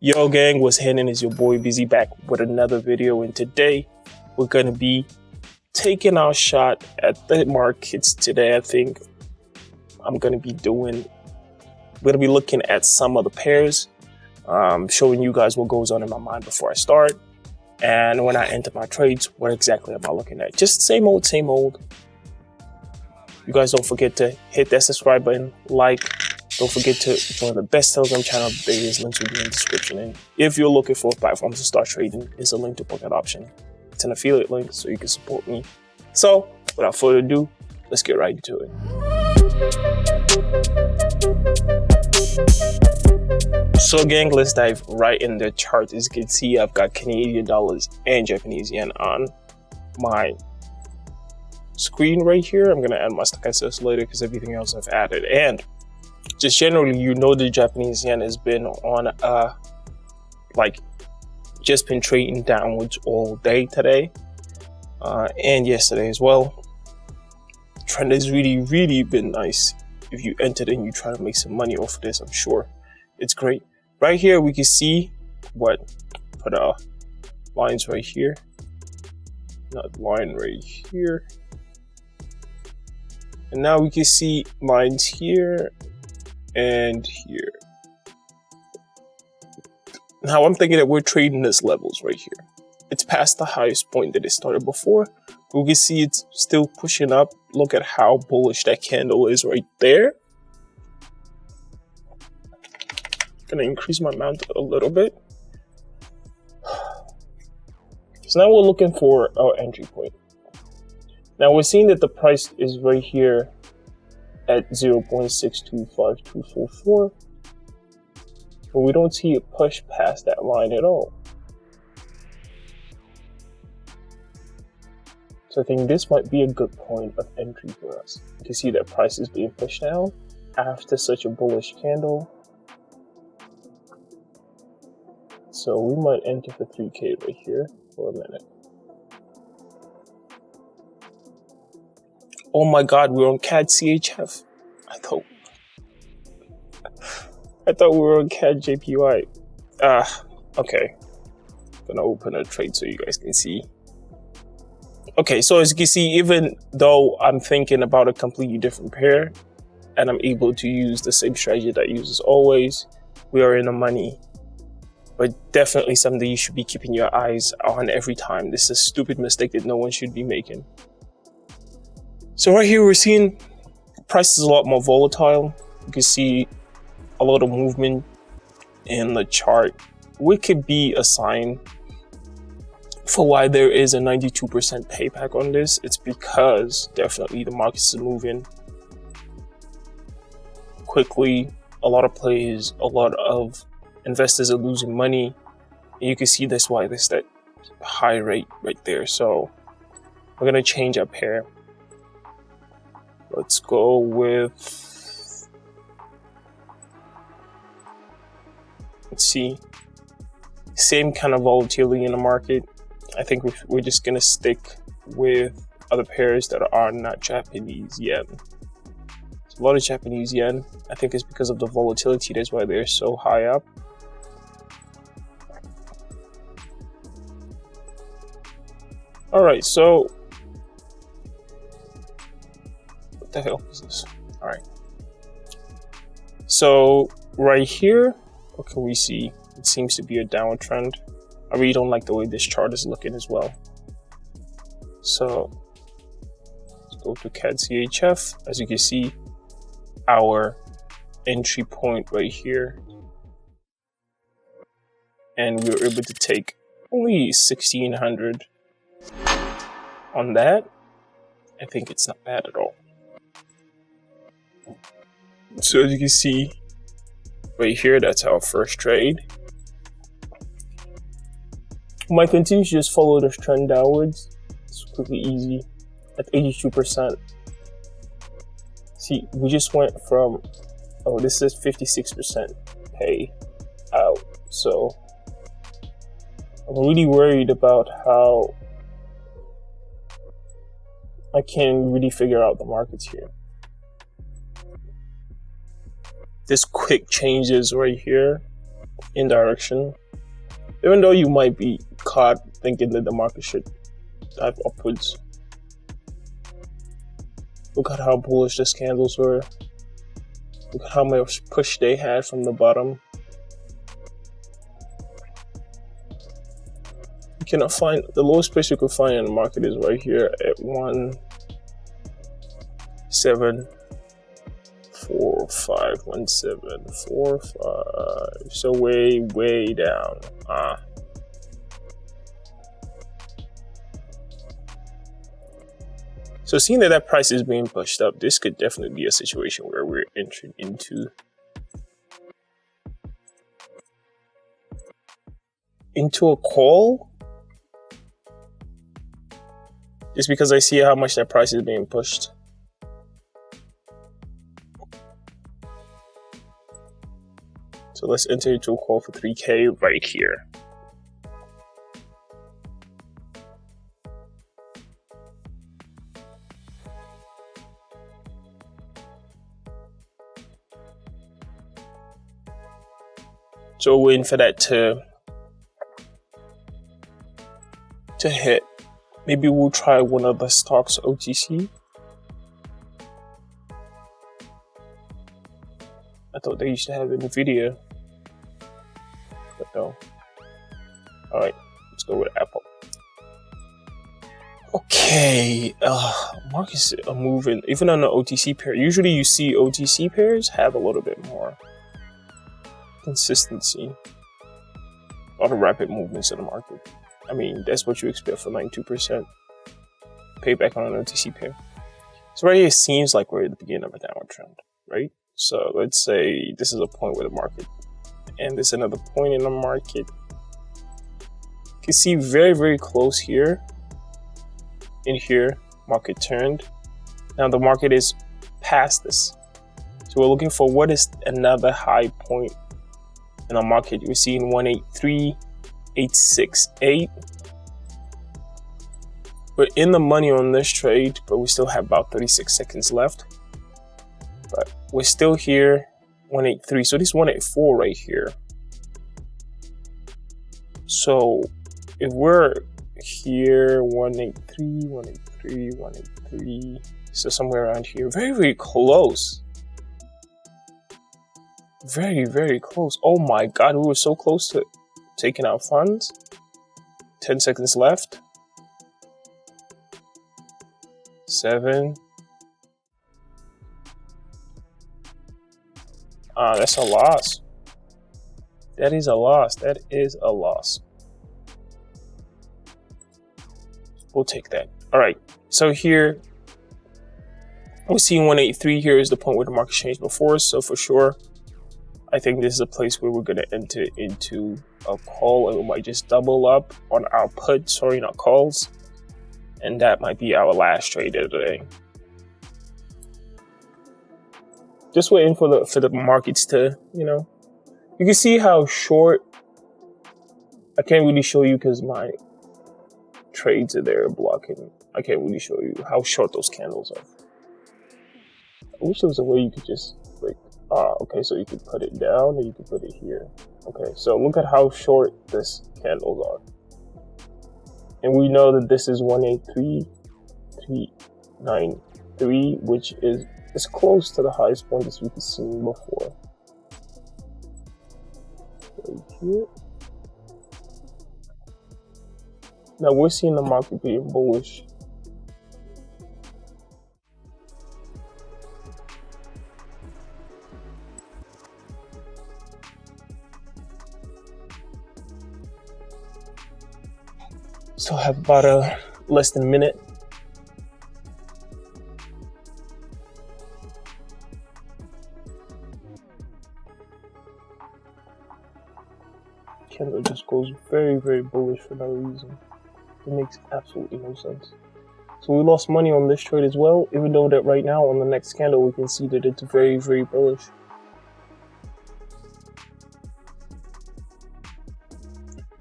Yo gang, what's happening? Is your boy Busy back with another video, and today we're gonna be taking our shot at the markets today. I think we're gonna be looking at some of the pairs, showing you guys what goes on in my mind before I start, and when I enter my trades, what exactly am I looking at? Just same old, same old. You guys don't forget to hit that subscribe button, like. Don't forget to join the best Telegram channel. Various links will be in the description. And if you're looking for platforms to start trading, there's a link to book that option. It's an affiliate link, so you can support me. So, without further ado, let's get right into it. So gang, let's dive right in the chart. As you can see, I've got Canadian dollars and Japanese yen on my screen right here. I'm going to add my stochastics later because everything else I've added. And just generally, the Japanese yen has been on just been trading downwards all day today and yesterday as well. Trend has really been nice. If you entered and you try to make some money off of this, I'm sure it's great. Right here we can see put lines right here, not line right here, and now we can see lines here and here. Now I'm thinking that we're trading this levels right here. It's past the highest point that it started before. We can see it's still pushing up. Look at how bullish that candle is right there. Gonna increase my amount a little bit. So now we're looking for our entry point. Now we're seeing that the price is right here at 0.625244, but we don't see it push past that line at all. So I think this might be a good point of entry for us. You can see that price is being pushed down after such a bullish candle. So we might enter for 3K right here for a minute. Oh my God, we're on CAD CHF. I thought we were on CAD JPY. Okay. Gonna open a trade so you guys can see. Okay, so as you can see, even though I'm thinking about a completely different pair and I'm able to use the same strategy that I use as always, we are in the money. But definitely something you should be keeping your eyes on every time. This is a stupid mistake that no one should be making. So right here, we're seeing price is a lot more volatile. You can see a lot of movement in the chart, which could be a sign for why there is a 92% payback on this. It's because definitely the markets are moving quickly. A lot of players, a lot of investors are losing money. And you can see that's why there's that high rate right there. So we're gonna change our pair. Let's go with, let's see, same kind of volatility in the market. I think we're just gonna stick with other pairs that are not Japanese yen. There's a lot of Japanese yen. I think it's because of the volatility. That's why they're so high up. All right, so what the hell is this? All right. So right here, what can we see? It seems to be a downward trend. I really don't like the way this chart is looking as well. So let's go to CAD CHF. As you can see, our entry point right here, and we were able to take only 1,600 on that. I think it's not bad at all. So as you can see right here, that's our first trade. We might continue to just follow this trend downwards. It's quickly easy at 82%. See, we just went from, oh, this is 56% pay out. So I'm really worried about how I can't really figure out the markets here. This quick changes right here in direction, even though you might be caught thinking that the market should dive upwards. Look at how bullish the candles were. Look at how much push they had from the bottom. You cannot find the lowest place you could find in the market is right here at 1745. So way down. So seeing that price is being pushed up, this could definitely be a situation where we're entering into a call. Just because I see how much that price is being pushed. So let's enter into a call for 3K right here. So we're waiting for that to hit. Maybe we'll try one of the stocks OTC. I thought they used to have NVIDIA, but no. All right, let's go with Apple. Okay, markets are moving even on the OTC pair. Usually you see OTC pairs have a little bit more consistency, a lot of rapid movements in the market. I mean, that's what you expect for 92% payback on an OTC pair. So right here, it seems like we're at the beginning of a downward trend, right? So let's say this is a point with the market, and this is another point in the market. You can see very close here. In here, market turned. Now the market is past this. So we're looking for what is another high point in our market. We're seeing 183.868. We're in the money on this trade, but we still have about 36 seconds left. But we're still here, 183. So this is 184 right here. So if we're here, 183, so somewhere around here, very close. Very close. Oh my God, we were so close to taking out funds. 10 seconds left. 7. That's a loss. That is a loss. We'll take that. All right. So here, we're seeing 183 here is the point where the market changed before. So for sure, I think this is a place where we're going to enter into a call, and we might just double up on our puts or our calls. And that might be our last trade of the day. Just waiting for the markets to, you can see how short. I can't really show you because my trades are there blocking. I can't really show you how short those candles are. I wish there was a way you could just okay, so you could put it down and you could put it here. Okay, so look at how short this candles are. And we know that this is 183.393, which is close to the highest point that we've seen before. Right here. Now we're seeing the market being bullish. Still have about less than a minute. Candle just goes very bullish for no reason. It makes absolutely no sense. So we lost money on this trade as well, even though that right now on the next candle we can see that it's very bullish.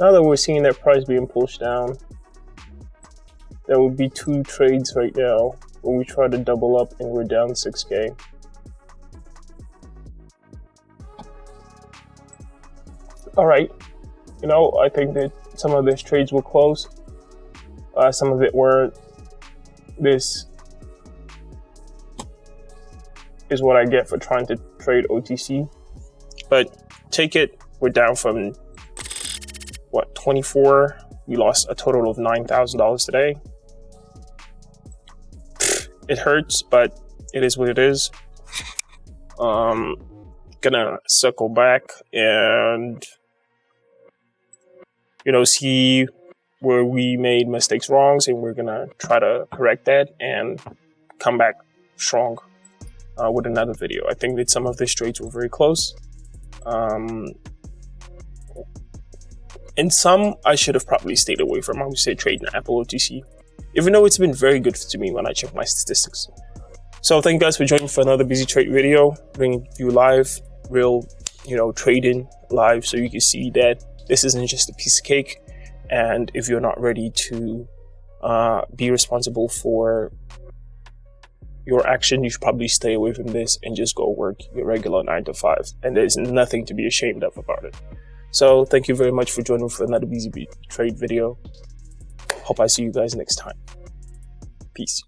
Now that we're seeing that price being pushed down, there will be 2 trades right now where we try to double up and we're down 6K. all right, you know, I think that some of these trades were close. Some of it were, this is what I get for trying to trade OTC. But take it, we're down from, what, 24? We lost a total of $9,000 today. It hurts, but it is what it is. Gonna circle back and, you know, see where we made mistakes wrongs, and we're gonna try to correct that and come back strong with another video. I think that some of these trades were very close. And some I should have probably stayed away from. I would say trading Apple OTC, even though it's been very good to me when I check my statistics. So thank you guys for joining for another Busy Trade video, bringing you live, real, you know, trading live, so you can see that this isn't just a piece of cake. And if you're not ready to be responsible for your action, you should probably stay away from this and just go work your regular 9 to 5. And there's nothing to be ashamed of about it. So thank you very much for joining for another Busy Trade video. Hope I see you guys next time. Peace.